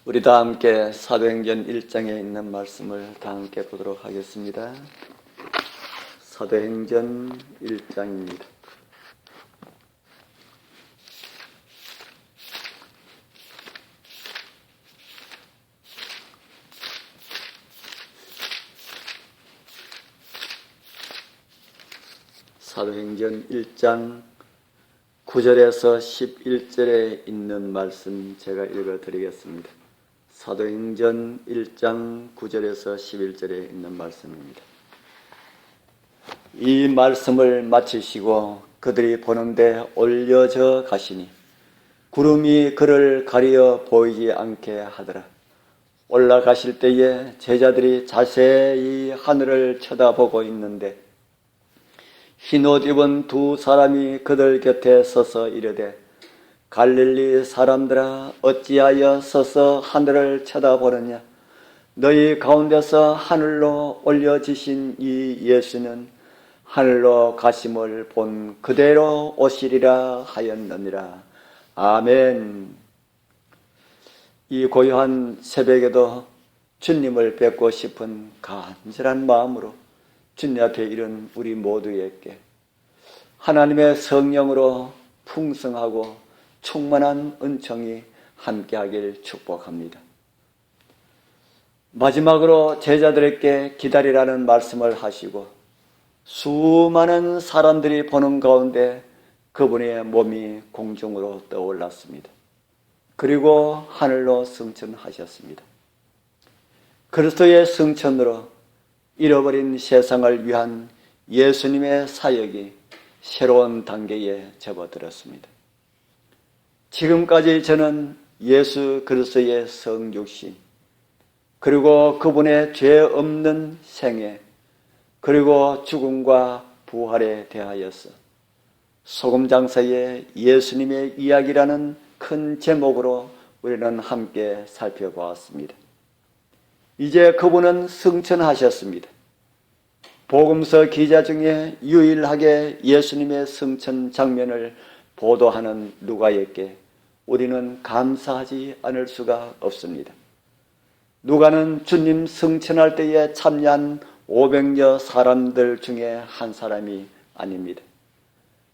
우리 다 함께 사도행전 1장에 있는 말씀을 다 함께 보도록 하겠습니다. 사도행전 1장입니다. 사도행전 1장 9절에서 11절에 있는 말씀 제가 읽어드리겠습니다. 사도행전 1장 9절에서 11절에 있는 말씀입니다. 이 말씀을 마치시고 그들이 보는데 올려져 가시니 구름이 그를 가리어 보이지 않게 하더라. 올라가실 때에 제자들이 자세히 하늘을 쳐다보고 있는데 흰옷 입은 두 사람이 그들 곁에 서서 이르되 갈릴리 사람들아 어찌하여 서서 하늘을 쳐다보느냐. 너희 가운데서 하늘로 올려지신 이 예수는 하늘로 가심을 본 그대로 오시리라 하였느니라. 아멘. 이 고요한 새벽에도 주님을 뵙고 싶은 간절한 마음으로 주님 앞에 이른 우리 모두에게 하나님의 성령으로 풍성하고 충만한 은총이 함께하길 축복합니다. 마지막으로 제자들에게 기다리라는 말씀을 하시고 수많은 사람들이 보는 가운데 그분의 몸이 공중으로 떠올랐습니다. 그리고 하늘로 승천하셨습니다. 그리스도의 승천으로 잃어버린 세상을 위한 예수님의 사역이 새로운 단계에 접어들었습니다. 지금까지 저는 예수 그리스도의 성육신, 그리고 그분의 죄 없는 생애, 그리고 죽음과 부활에 대하여서 소금장사의 예수님의 이야기라는 큰 제목으로 우리는 함께 살펴보았습니다. 이제 그분은 승천하셨습니다. 복음서 기자 중에 유일하게 예수님의 승천 장면을 보도하는 누가에게 우리는 감사하지 않을 수가 없습니다. 누가는 주님 승천할 때에 참여한 500여 사람들 중에 한 사람이 아닙니다.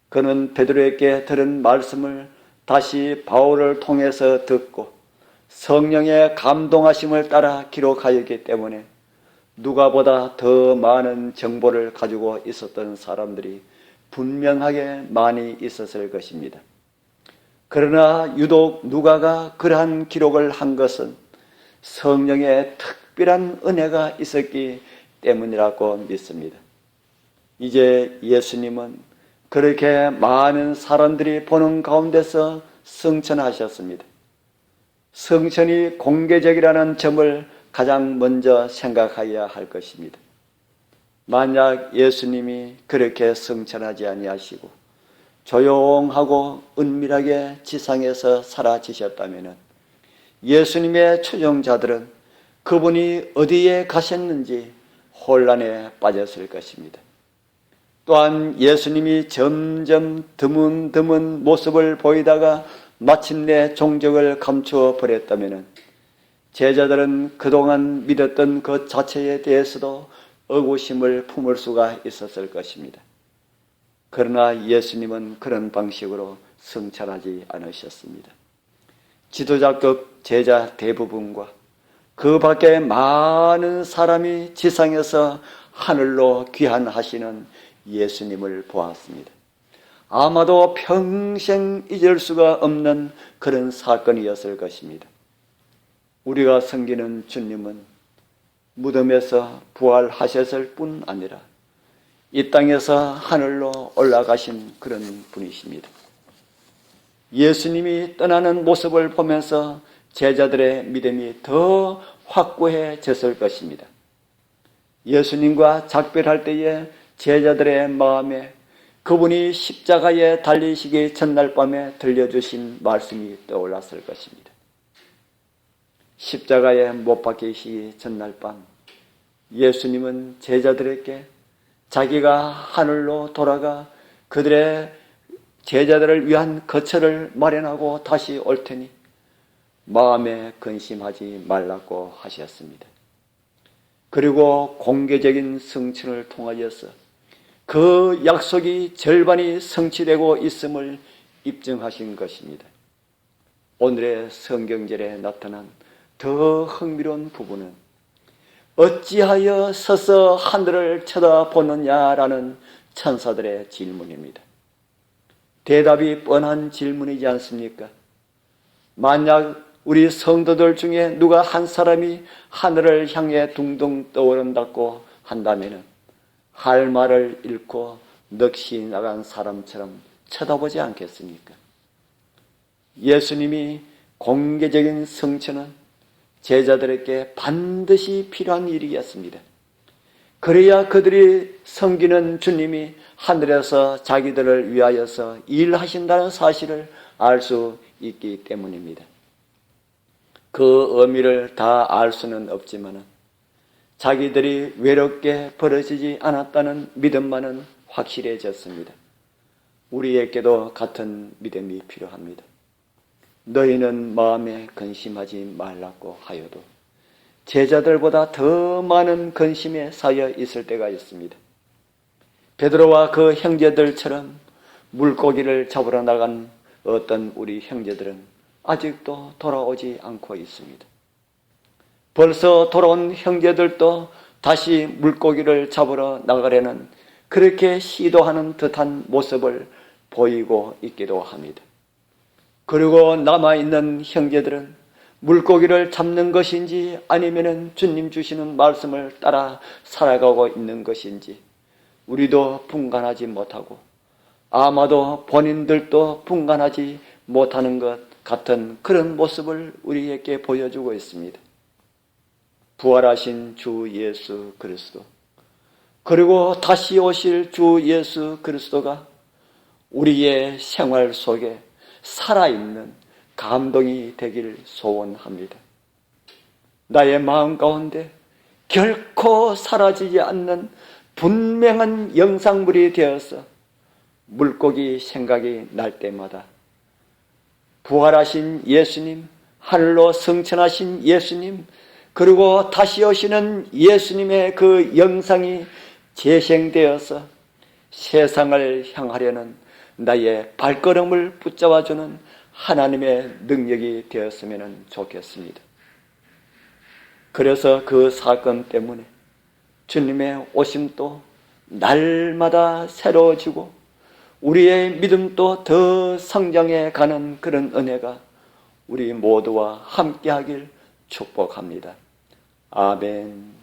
그는 베드로에게 들은 말씀을 다시 바울을 통해서 듣고 성령의 감동하심을 따라 기록하였기 때문에 누가보다 더 많은 정보를 가지고 있었던 사람들이 분명하게 많이 있었을 것입니다. 그러나 유독 누가가 그러한 기록을 한 것은 성령의 특별한 은혜가 있었기 때문이라고 믿습니다. 이제 예수님은 그렇게 많은 사람들이 보는 가운데서 승천하셨습니다. 승천이 공개적이라는 점을 가장 먼저 생각해야 할 것입니다. 만약 예수님이 그렇게 승천하지 아니하시고 조용하고 은밀하게 지상에서 사라지셨다면 예수님의 추종자들은 그분이 어디에 가셨는지 혼란에 빠졌을 것입니다. 또한 예수님이 점점 드문드문 모습을 보이다가 마침내 종적을 감추어 버렸다면 제자들은 그동안 믿었던 것 자체에 대해서도 의구심을 품을 수가 있었을 것입니다. 그러나 예수님은 그런 방식으로 승천하지 않으셨습니다. 지도자급 제자 대부분과 그 밖에 많은 사람이 지상에서 하늘로 귀환하시는 예수님을 보았습니다. 아마도 평생 잊을 수가 없는 그런 사건이었을 것입니다. 우리가 섬기는 주님은 무덤에서 부활하셨을 뿐 아니라 이 땅에서 하늘로 올라가신 그런 분이십니다. 예수님이 떠나는 모습을 보면서 제자들의 믿음이 더 확고해졌을 것입니다. 예수님과 작별할 때에 제자들의 마음에 그분이 십자가에 달리시기 전날 밤에 들려주신 말씀이 떠올랐을 것입니다. 십자가에 못 박히시기 전날 밤 예수님은 제자들에게 자기가 하늘로 돌아가 그들의 제자들을 위한 거처를 마련하고 다시 올 테니 마음에 근심하지 말라고 하셨습니다. 그리고 공개적인 성취를 통하여서 그 약속이 절반이 성취되고 있음을 입증하신 것입니다. 오늘의 성경절에 나타난 더 흥미로운 부분은 어찌하여 서서 하늘을 쳐다보느냐라는 천사들의 질문입니다. 대답이 뻔한 질문이지 않습니까? 만약 우리 성도들 중에 누가 한 사람이 하늘을 향해 둥둥 떠오른다고 한다면 할 말을 잃고 넋이 나간 사람처럼 쳐다보지 않겠습니까? 예수님이 공개적인 성취는 제자들에게 반드시 필요한 일이었습니다. 그래야 그들이 섬기는 주님이 하늘에서 자기들을 위하여서 일하신다는 사실을 알 수 있기 때문입니다. 그 의미를 다 알 수는 없지만 자기들이 외롭게 벌어지지 않았다는 믿음만은 확실해졌습니다. 우리에게도 같은 믿음이 필요합니다. 너희는 마음에 근심하지 말라고 하여도 제자들보다 더 많은 근심에 쌓여 있을 때가 있습니다. 베드로와 그 형제들처럼 물고기를 잡으러 나간 어떤 우리 형제들은 아직도 돌아오지 않고 있습니다. 벌써 돌아온 형제들도 다시 물고기를 잡으러 나가려는 그렇게 시도하는 듯한 모습을 보이고 있기도 합니다. 그리고 남아있는 형제들은 물고기를 잡는 것인지 아니면 주님 주시는 말씀을 따라 살아가고 있는 것인지 우리도 분간하지 못하고 아마도 본인들도 분간하지 못하는 것 같은 그런 모습을 우리에게 보여주고 있습니다. 부활하신 주 예수 그리스도 그리고 다시 오실 주 예수 그리스도가 우리의 생활 속에 살아있는 감동이 되길 소원합니다. 나의 마음 가운데 결코 사라지지 않는 분명한 영상물이 되어서 물고기 생각이 날 때마다 부활하신 예수님, 하늘로 승천하신 예수님, 그리고 다시 오시는 예수님의 그 영상이 재생되어서 세상을 향하려는 나의 발걸음을 붙잡아주는 하나님의 능력이 되었으면 좋겠습니다. 그래서 그 사건 때문에 주님의 오심도 날마다 새로워지고 우리의 믿음도 더 성장해 가는 그런 은혜가 우리 모두와 함께하길 축복합니다. 아멘.